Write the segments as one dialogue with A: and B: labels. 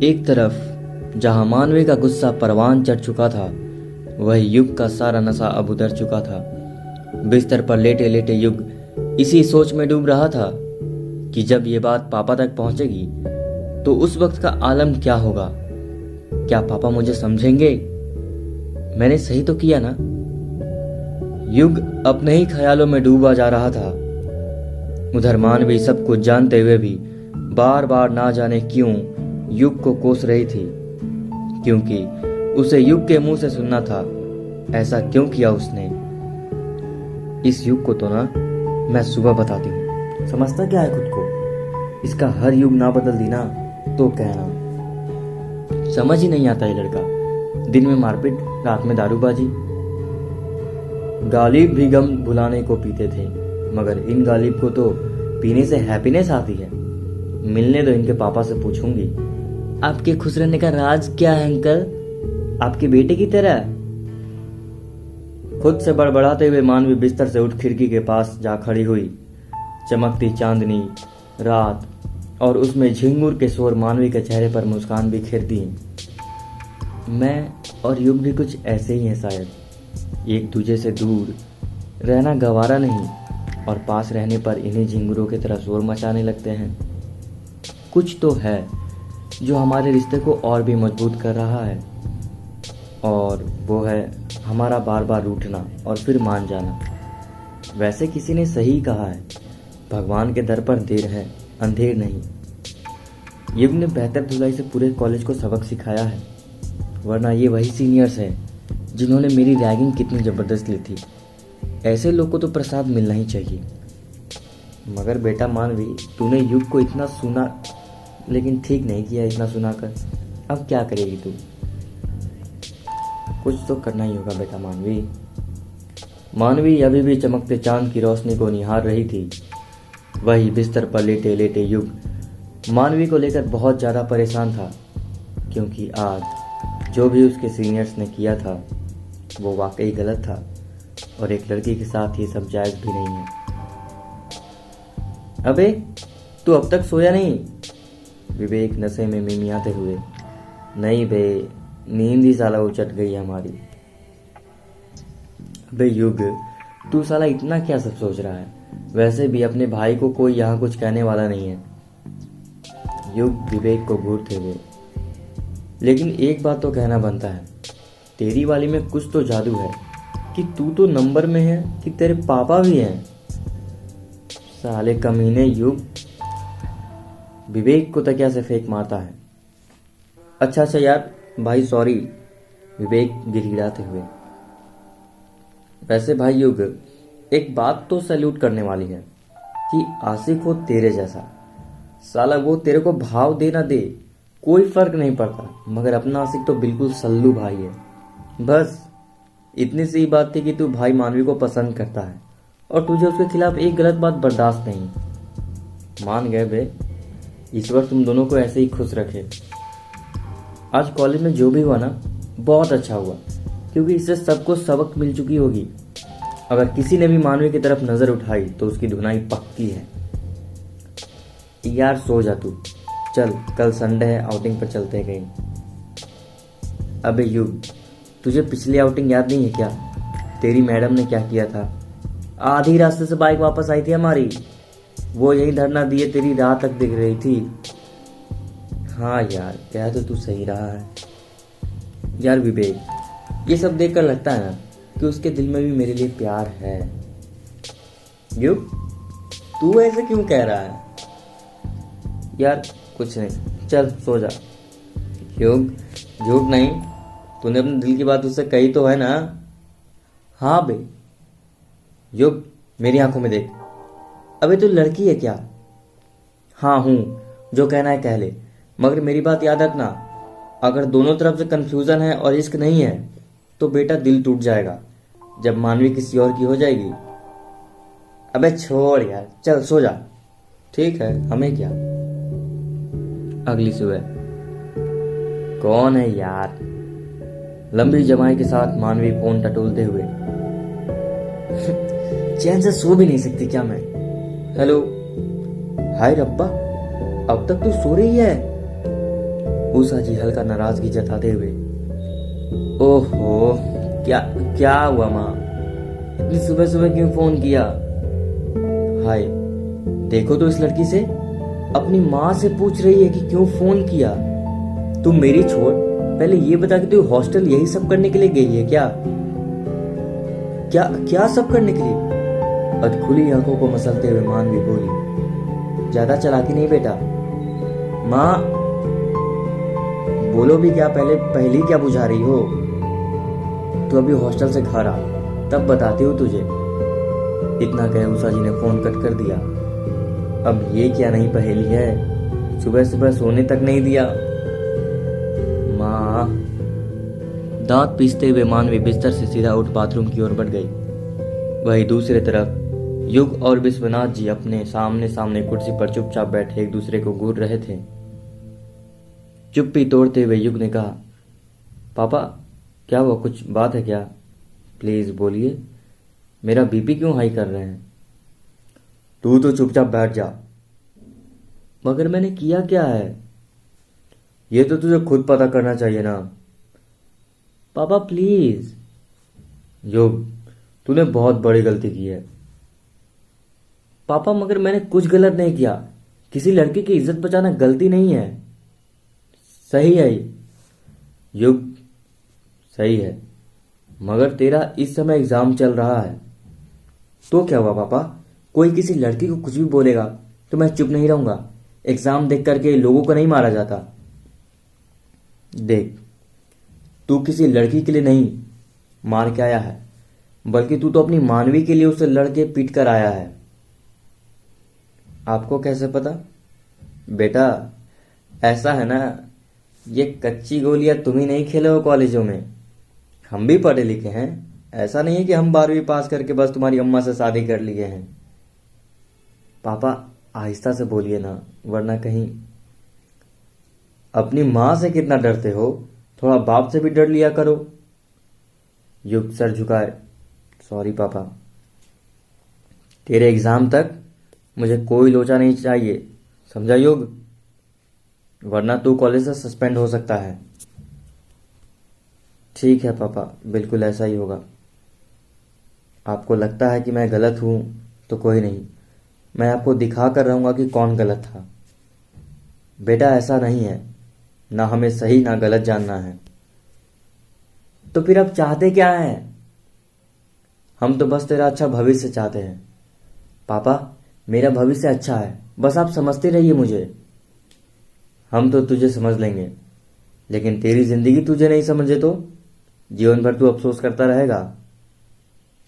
A: एक तरफ जहां मानवी का गुस्सा परवान चढ़ चुका था, वही युग का सारा नशा अब उतर चुका था। बिस्तर पर लेटे लेटे युग इसी सोच में डूब रहा था कि जब ये बात पापा तक पहुंचेगी तो उस वक्त का आलम क्या होगा। क्या पापा मुझे समझेंगे? मैंने सही तो किया ना? युग अपने ही ख्यालों में डूबा जा रहा था। उधर मानवी सब कुछ जानते हुए भी बार बार ना जाने क्यों युग को कोस रही थी, क्योंकि उसे युग के मुंह से सुनना था। ऐसा क्यों किया उसने? इस युग को तो ना मैं सुबह बताती हूँ। समझता क्या है खुद को? इसका हर युग ना बदल दी ना तो कहना। समझ ही नहीं आता ये लड़का। दिन में मारपीट, रात में दारूबाजी। गालिब भी गम भुलाने को पीते थे, मगर इन गालिब को तो पीने से हैप्पीनेस आती है। मिलने दो, इनके पापा से पूछूंगी। आपके खुश रहने का राज क्या है अंकल? आपके बेटे की तरह। खुद से बड़बड़ाते हुए मानवी बिस्तर से उठ खिड़की के पास जा खड़ी हुई। चमकती चांदनी रात और उसमें झिंगुर के शोर मानवी के चेहरे पर मुस्कान बिखेर दी। मैं और युग भी कुछ ऐसे ही हैं शायद। एक दूजे से दूर रहना गवारा नहीं, और पास रहने पर इन्हीं झिंगुरों की तरह शोर मचाने लगते हैं। कुछ तो है जो हमारे रिश्ते को और भी मजबूत कर रहा है, और वो है हमारा बार बार रूठना और फिर मान जाना। वैसे किसी ने सही कहा है, भगवान के दर पर देर है, अंधेर नहीं। युग ने बेहतर धुलाई से पूरे कॉलेज को सबक सिखाया है, वरना ये वही सीनियर्स हैं जिन्होंने मेरी रैगिंग कितनी ज़बरदस्त ली थी। ऐसे लोग को तो प्रसाद मिलना ही चाहिए। मगर बेटा मानवी, तूने युग को इतना सुना, लेकिन ठीक नहीं किया इतना सुनाकर। अब क्या करेगी तू? कुछ तो करना ही होगा बेटा मानवी। मानवी अभी भी चमकते चांद की रोशनी को निहार रही थी। वही बिस्तर पर लेटे लेटे युग मानवी को लेकर बहुत ज़्यादा परेशान था, क्योंकि आज जो भी उसके सीनियर्स ने किया था वो वाकई गलत था, और एक लड़की के साथ ये सब जायज़ भी नहीं है। अबे तू अब तक सोया नहीं? विवेक नशे में मिमियाते हुए। नहीं बे, नींद ही साला उचट गई हमारी। अबे युग, तू साला इतना क्या सब सोच रहा है? वैसे भी अपने भाई को कोई यहाँ कुछ कहने वाला नहीं है। युग विवेक को घूरते हुए। लेकिन एक बात तो कहना बनता है, तेरी वाली में कुछ तो जादू है कि तू तो नंबर में है कि तेरे पापा भी हैं। साले कमीने। युग विवेक को तकिया से फेंक मारता है। अच्छा यार भाई, सॉरी। विवेक गिड़गिड़ाते हुए। वैसे भाई युग, एक बात तो सैल्यूट करने वाली है कि आशिक हो तेरे जैसा। साला वो तेरे को भाव दे ना दे कोई फर्क नहीं पड़ता, मगर अपना आशिक तो बिल्कुल सल्लू भाई है। बस इतनी सी बात थी कि तू भाई मानवी को पसंद करता है और तुझे उसके खिलाफ एक गलत बात बर्दाश्त नहीं। मान गए बे, ईश्वर तुम दोनों को ऐसे ही खुश रखे। आज कॉलेज में जो भी हुआ ना, बहुत अच्छा हुआ, क्योंकि इससे सबको सबक मिल चुकी होगी। अगर किसी ने भी मानवी की तरफ नजर उठाई तो उसकी धुनाई पक्की है। यार सो जा तू, चल कल संडे है, आउटिंग पर चलते हैं कहीं। अबे युग, तुझे पिछली आउटिंग याद नहीं है क्या? तेरी मैडम ने क्या किया था? आधी रास्ते से बाइक वापस आई थी हमारी, वो यही धरना दिए तेरी राह तक दिख रही थी। हाँ यार, कह तो तू सही रहा है। यार विवेक, ये सब देखकर लगता है ना कि उसके दिल में भी मेरे लिए प्यार है। युग, तू ऐसे क्यों कह रहा है? यार कुछ नहीं, चल सो जा। युग, झूठ नहीं, तूने अपने दिल की बात उससे कही तो है ना? हाँ बे। युग, मेरी आंखों में देख। अबे तू लड़की है क्या? हाँ हूं, जो कहना है कह ले, मगर मेरी बात याद रखना, अगर दोनों तरफ से कंफ्यूजन है और इश्क नहीं है तो बेटा दिल टूट जाएगा जब मानवी किसी और की हो जाएगी। अबे छोड़ यार, चल सो जा। ठीक है, हमें क्या। अगली सुबह। कौन है यार? लंबी जमाई के साथ मानवी फोन टटोलते हुए। चैन से सो भी नहीं सकती क्या मैं? हेलो। हाय रब्बा, अब तक तू सो रही है? उषा जी हल्का नाराजगी जताते हुए। ओहो, क्या क्या हुआ माँ? इतनी सुबह सुबह क्यों फोन किया? हाय, देखो तो इस लड़की से, अपनी माँ से पूछ रही है कि क्यों फोन किया। तू मेरी छोड़, पहले ये बता कि तू हॉस्टल यही सब करने के लिए गई है क्या? क्या क्या सब करने के लिए? अधखुली आंखों को मसलते हुए मानवी बोली। ज्यादा चालाकी नहीं बेटा। माँ, बोलो भी क्या? पहली क्या बुझा रही हो? तू अभी हॉस्टल से घर आ, तब बताती हूँ तुझे। इतना कह उषा जी ने फोन कट कर दिया। अब ये क्या नई पहेली है? सुबह सुबह सोने तक नहीं दिया। माँ, दांत पीसते हुए मानवी बिस्तर से सीधा उठ बाथरूम की ओर बढ़ गई। वही दूसरी तरफ युग और विश्वनाथ जी अपने सामने सामने कुर्सी पर चुपचाप बैठे एक दूसरे को घूर रहे थे। चुप्पी तोड़ते हुए युग ने कहा, पापा क्या हुआ? कुछ बात है क्या? प्लीज बोलिए, मेरा बीपी क्यों हाई कर रहे हैं? तू तो चुपचाप बैठ जा। मगर मैंने किया क्या है? ये तो तुझे खुद पता करना चाहिए ना। पापा प्लीज। युग, तूने बहुत बड़ी गलती की है। पापा मगर मैंने कुछ गलत नहीं किया। किसी लड़की की इज्जत बचाना गलती नहीं है। सही है युग, सही है, मगर तेरा इस समय एग्जाम चल रहा है। तो क्या हुआ पापा? कोई किसी लड़की को कुछ भी बोलेगा तो मैं चुप नहीं रहूंगा। एग्जाम देख करके लोगों को नहीं मारा जाता। देख, तू किसी लड़की के लिए नहीं मार के आया है, बल्कि तू तो अपनी मानवी के लिए उससे लड़के पीट कर आया है। आपको कैसे पता? बेटा ऐसा है ना, ये कच्ची गोलियां तुम ही नहीं खेले हो कॉलेजों में, हम भी पढ़े लिखे हैं। ऐसा नहीं है कि हम 12वीं पास करके बस तुम्हारी अम्मा से शादी कर लिए हैं। पापा आहिस्ता से बोलिए ना, वरना कहीं। अपनी माँ से कितना डरते हो? थोड़ा बाप से भी डर लिया करो। युग सर झुकाए। सॉरी पापा। तेरे एग्जाम तक मुझे कोई लोचा नहीं चाहिए, समझा युग? वरना तू कॉलेज से सस्पेंड हो सकता है। ठीक है पापा, बिल्कुल ऐसा ही होगा। आपको लगता है कि मैं गलत हूं तो कोई नहीं, मैं आपको दिखा कर रहूंगा कि कौन गलत था। बेटा ऐसा नहीं है, ना हमें सही ना गलत जानना है। तो फिर आप चाहते क्या है? हम तो बस तेरा अच्छा भविष्य चाहते हैं। पापा मेरा भविष्य अच्छा है, बस आप समझते रहिए मुझे। हम तो तुझे समझ लेंगे, लेकिन तेरी जिंदगी तुझे नहीं समझे तो जीवन भर तू अफसोस करता रहेगा।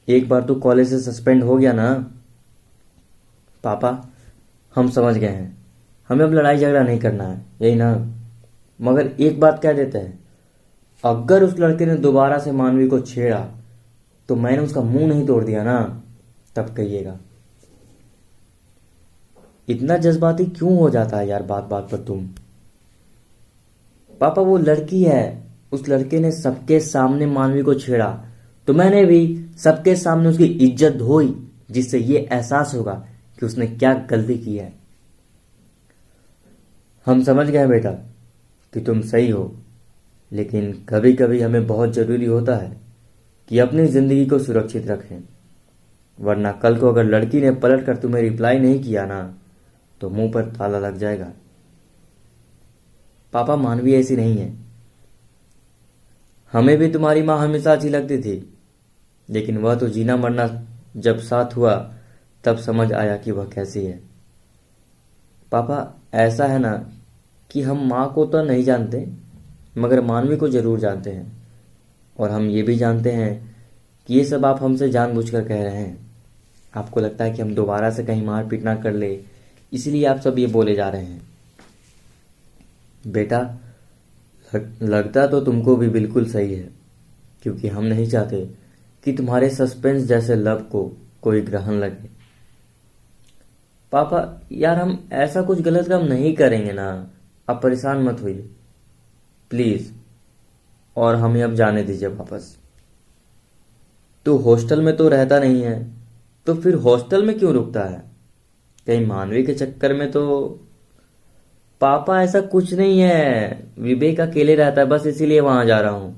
A: एक बार तू कॉलेज से सस्पेंड हो गया ना। पापा हम समझ गए हैं, हमें अब लड़ाई झगड़ा नहीं करना है, यही ना? मगर एक बात कह देते हैं, अगर उस लड़के ने दोबारा से मानवी को छेड़ा तो मैंने उसका मुंह नहीं तोड़ दिया ना, तब कहिएगा। इतना जज्बाती क्यों हो जाता है यार बात बात पर तुम? पापा वो लड़की है, उस लड़के ने सबके सामने मानवी को छेड़ा तो मैंने भी सबके सामने उसकी इज्जत धोई, जिससे ये एहसास होगा कि उसने क्या गलती की है। हम समझ गए बेटा कि तुम सही हो, लेकिन कभी कभी हमें बहुत जरूरी होता है कि अपनी जिंदगी को सुरक्षित रखें, वरना कल को अगर लड़की ने पलट कर तुम्हें रिप्लाई नहीं किया ना तो मुंह पर ताला लग जाएगा। पापा मानवी ऐसी नहीं है। हमें भी तुम्हारी माँ हमेशा अच्छी लगती थी, लेकिन वह तो जीना मरना जब साथ हुआ तब समझ आया कि वह कैसी है। पापा ऐसा है ना कि हम माँ को तो नहीं जानते, मगर मानवी को जरूर जानते हैं, और हम ये भी जानते हैं कि ये सब आप हमसे जानबूझकर कह रहे हैं। आपको लगता है कि हम दोबारा से कहीं मार पीट ना कर ले, इसलिए आप सब ये बोले जा रहे हैं। बेटा लगता तो तुमको भी बिल्कुल सही है, क्योंकि हम नहीं चाहते कि तुम्हारे सस्पेंस जैसे लव को कोई ग्रहण लगे। पापा यार हम ऐसा कुछ गलत काम नहीं करेंगे ना, आप परेशान मत होइए प्लीज, और हमें अब जाने दीजिए वापस। तू हॉस्टल में तो रहता नहीं है, तो फिर हॉस्टल में क्यों रुकता है? कहीं मानवी के चक्कर में तो। पापा ऐसा कुछ नहीं है, विवेक अकेले रहता है बस इसीलिए वहां जा रहा हूं।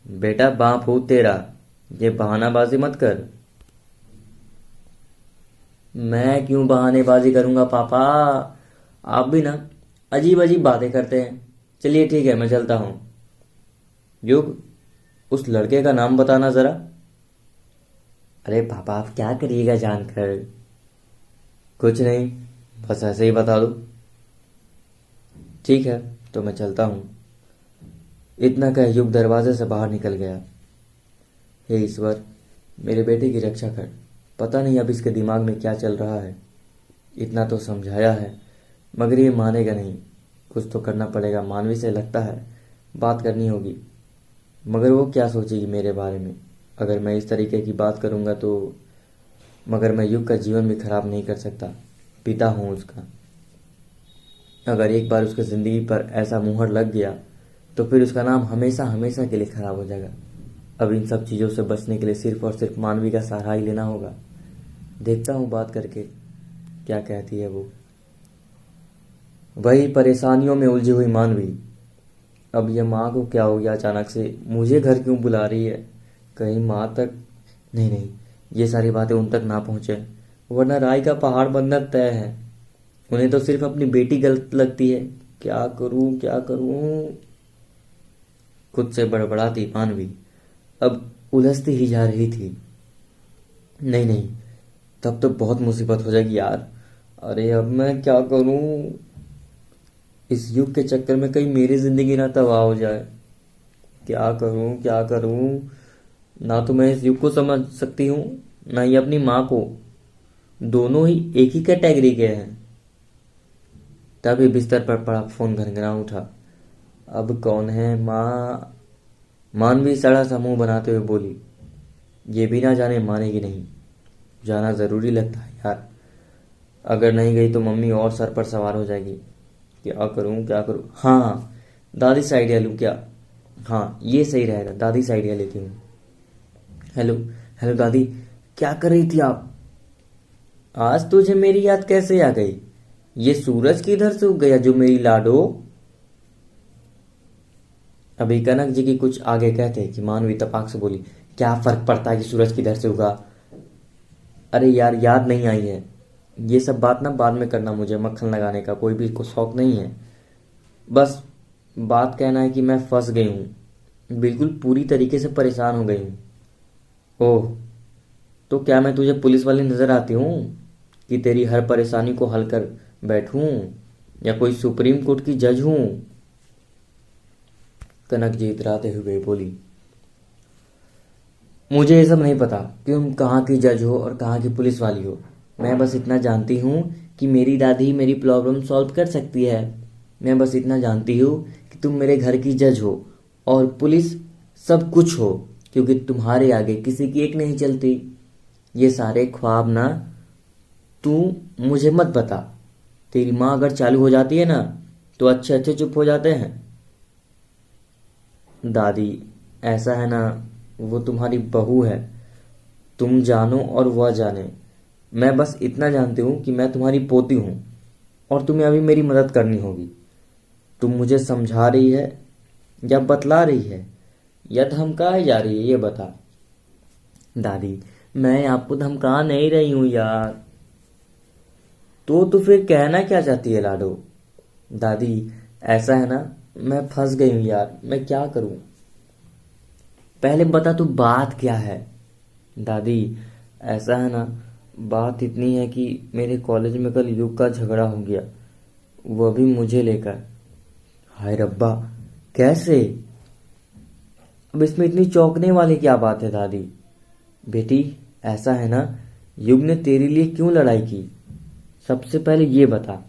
A: बेटा बाप हूं तेरा, ये बहानाबाजी मत कर। मैं क्यों बहानेबाजी करूंगा पापा, आप भी ना अजीब अजीब बातें करते हैं। चलिए ठीक है, मैं चलता हूँ। युग, उस लड़के का नाम बताना जरा। अरे पापा आप क्या करिएगा जानकर। कुछ नहीं, बस ऐसे ही बता दो। ठीक है, तो मैं चलता हूँ। इतना कह युग दरवाजे से बाहर निकल गया। हे ईश्वर, मेरे बेटे की रक्षा कर। पता नहीं अब इसके दिमाग में क्या चल रहा है। इतना तो समझाया है मगर ये मानेगा नहीं। कुछ तो करना पड़ेगा, मानवी से लगता है बात करनी होगी। मगर वो क्या सोचेगी मेरे बारे में अगर मैं इस तरीके की बात करूंगा तो। मगर मैं युग का जीवन भी खराब नहीं कर सकता, पिता हूं उसका। अगर एक बार उसकी ज़िंदगी पर ऐसा मुहर लग गया तो फिर उसका नाम हमेशा हमेशा के लिए ख़राब हो जाएगा। अब इन सब चीज़ों से बचने के लिए सिर्फ और सिर्फ मानवी का सहारा ही लेना होगा। देखता हूँ बात करके क्या कहती है वो। वही परेशानियों में उलझी हुई मानवी। अब ये माँ को क्या हो गया अचानक से, मुझे घर क्यों बुला रही है। कहीं माँ तक नहीं नहीं, ये सारी बातें उन तक ना पहुँचे वरना राय का पहाड़ बनना तय है। उन्हें तो सिर्फ अपनी बेटी गलत लगती है। क्या करूं क्या करूं, खुद से बड़बड़ाती मानवी अब उलझती ही जा रही थी। नहीं नहीं, तब तो बहुत मुसीबत हो जाएगी यार। अरे अब मैं क्या करूं, इस युग के चक्कर में कहीं मेरी जिंदगी ना तबाह हो जाए। क्या करूं क्या करूं, ना तो मैं इस युग को समझ सकती हूँ ना ही अपनी माँ को। दोनों ही एक ही कैटेगरी के हैं। तभी बिस्तर पर पड़ा फोन घनघना उठा। अब कौन है माँ। मानवी सड़ा सा मुंह बनाते हुए बोली। ये भी ना जाने मानेगी नहीं। जाना जरूरी लगता है यार, अगर नहीं गई तो मम्मी और सर पर सवार हो जाएगी। क्या करूं क्या करूं, हाँ हाँ, दादी से आइडिया लूं क्या। हाँ ये सही रहेगा, दादी से आइडिया लेती हूँ। हेलो हेलो दादी, क्या कर रही थी आप। आज तुझे मेरी याद कैसे आ गई। ये सूरज किधर से उग गया जो मेरी लाडो। अभी कनक जी की कुछ आगे कहते कि मानवी तपाक से बोली। क्या फर्क पड़ता है कि सूरज किधर से उगा। अरे यार याद नहीं आई है, ये सब बात ना बाद में करना, मुझे मक्खन लगाने का कोई भी को शौक नहीं है। बस बात कहना है कि मैं फंस गई हूँ, बिल्कुल पूरी तरीके से परेशान हो गई हूँ। ओह, तो क्या मैं तुझे पुलिस वाली नजर आती हूँ कि तेरी हर परेशानी को हल कर बैठूं, या कोई सुप्रीम कोर्ट की जज हूं। कनक जी इतराते हुए बोली। मुझे ये सब नहीं पता कि तुम कहाँ की जज हो और कहाँ की पुलिस वाली हो। मैं बस इतना जानती हूँ कि मेरी दादी मेरी प्रॉब्लम सॉल्व कर सकती है। मैं बस इतना जानती हूँ कि तुम मेरे घर की जज हो और पुलिस सब कुछ हो, क्योंकि तुम्हारे आगे किसी की एक नहीं चलती। ये सारे ख्वाब ना तू मुझे मत बता। तेरी माँ अगर चालू हो जाती है ना तो अच्छे अच्छे चुप हो जाते हैं। दादी ऐसा है ना, वो तुम्हारी बहू है, तुम जानो और वह जाने। मैं बस इतना जानती हूँ कि मैं तुम्हारी पोती हूँ और तुम्हें अभी मेरी मदद करनी होगी। तुम मुझे समझा रही है या बतला रही है या धमकाए जा रही है, ये बता। दादी मैं आपको धमका नहीं रही हूँ यार। तो फिर कहना क्या चाहती है लाडो। दादी ऐसा है ना, मैं फंस गई हूँ यार, मैं क्या करूं। पहले बता तू बात क्या है। दादी ऐसा है ना, बात इतनी है कि मेरे कॉलेज में कल युग का झगड़ा हो गया, वो भी मुझे लेकर। हाय रब्बा, कैसे। अब इसमें इतनी चौंकने वाली क्या बात है दादी। बेटी ऐसा है ना, युग ने तेरे लिए क्यों लड़ाई की, सबसे पहले ये बता।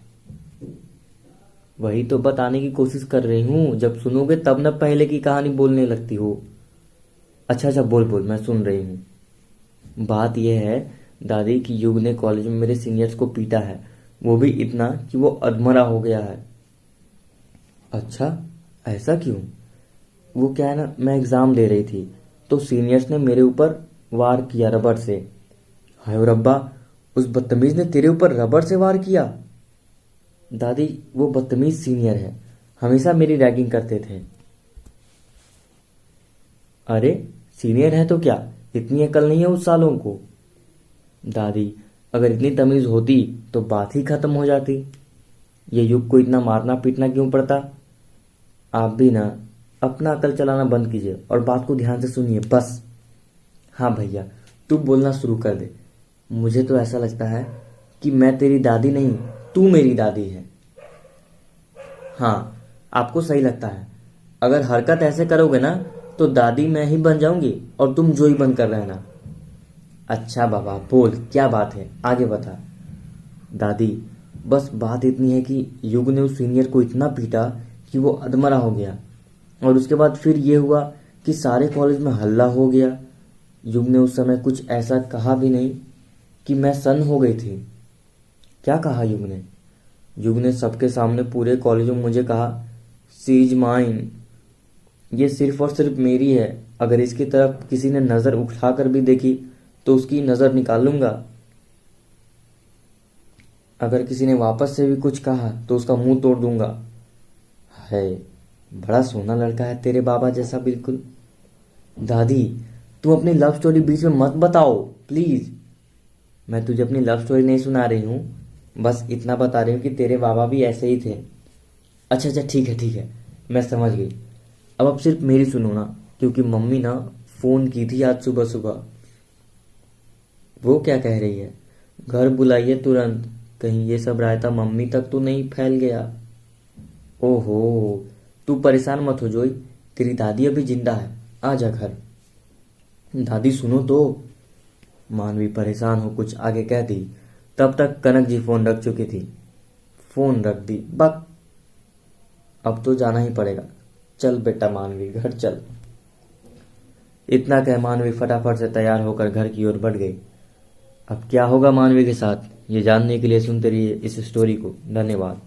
A: वही तो बताने की कोशिश कर रही हूँ, जब सुनोगे तब न पहले की कहानी बोलने लगती हो। अच्छा अच्छा बोल बोल, मैं सुन रही हूँ। बात यह है दादी कि युग ने कॉलेज में मेरे सीनियर्स को पीटा है, वो भी इतना कि वो अधमरा हो गया है। अच्छा, ऐसा क्यों। वो क्या है ना, मैं एग्जाम दे रही थी तो सीनियर्स ने मेरे ऊपर वार किया रबड़ से। हाय रब्बा, उस बदतमीज ने तेरे ऊपर रबड़ से वार किया। दादी वो बदतमीज सीनियर है, हमेशा मेरी रैगिंग करते थे। अरे सीनियर है तो क्या, इतनी अकल नहीं है उस सालों को। दादी अगर इतनी तमीज होती तो बात ही खत्म हो जाती, ये युग को इतना मारना पीटना क्यों पड़ता। आप भी ना अपना अकल चलाना बंद कीजिए और बात को ध्यान से सुनिए बस। हाँ भैया, तू बोलना शुरू कर दे। मुझे तो ऐसा लगता है कि मैं तेरी दादी नहीं, तू मेरी दादी है। हाँ, आपको सही लगता है। अगर हरकत ऐसे करोगे ना तो दादी मैं ही बन जाऊंगी और तुम जो ही बंद कर रहना। अच्छा बाबा बोल, क्या बात है, आगे बता। दादी बस बात इतनी है कि युग ने उस सीनियर को इतना पीटा कि वो अधमरा हो गया, और उसके बाद फिर ये हुआ कि सारे कॉलेज में हल्ला हो गया। युग ने उस समय कुछ ऐसा कहा भी नहीं कि मैं सन्न हो गई थी। क्या कहा युग ने? युग ने सबके सामने पूरे कॉलेज में मुझे कहा, सी इज माइन, ये सिर्फ और सिर्फ मेरी है, अगर इसकी तरफ किसी ने नज़र उठाकर भी देखी तो उसकी नज़र निकाल लूंगा। अगर किसी ने वापस से भी कुछ कहा तो उसका मुंह तोड़ दूंगा। है, बड़ा सोना लड़का है तेरे बाबा जैसा बिल्कुल। दादी तुम अपनी लव स्टोरी बीच में मत बताओ प्लीज। मैं तुझे अपनी लव स्टोरी नहीं सुना रही हूँ, बस इतना बता रही हूँ कि तेरे बाबा भी ऐसे ही थे। अच्छा अच्छा ठीक है, मैं समझ गई। अब सिर्फ मेरी सुनो ना, क्योंकि मम्मी ना फोन की थी आज सुबह सुबह। वो क्या कह रही है? घर बुलाइए तुरंत, कहीं ये सब रायता मम्मी तक तो नहीं फैल गया। ओहो, तू परेशान मत हो जोई, तेरी दादी अभी जिंदा है, आ जा घर। दादी सुनो तो। मानवी परेशान हो कुछ आगे कह दी, तब तक कनक जी फोन रख चुकी थी। फोन रख दी, बक। अब तो जाना ही पड़ेगा, चल बेटा मानवी घर चल। इतना कह मानवी फटाफट से तैयार होकर घर की ओर बढ़ गई। अब क्या होगा मानवी के साथ, ये जानने के लिए सुनते रहिए इस स्टोरी को। धन्यवाद।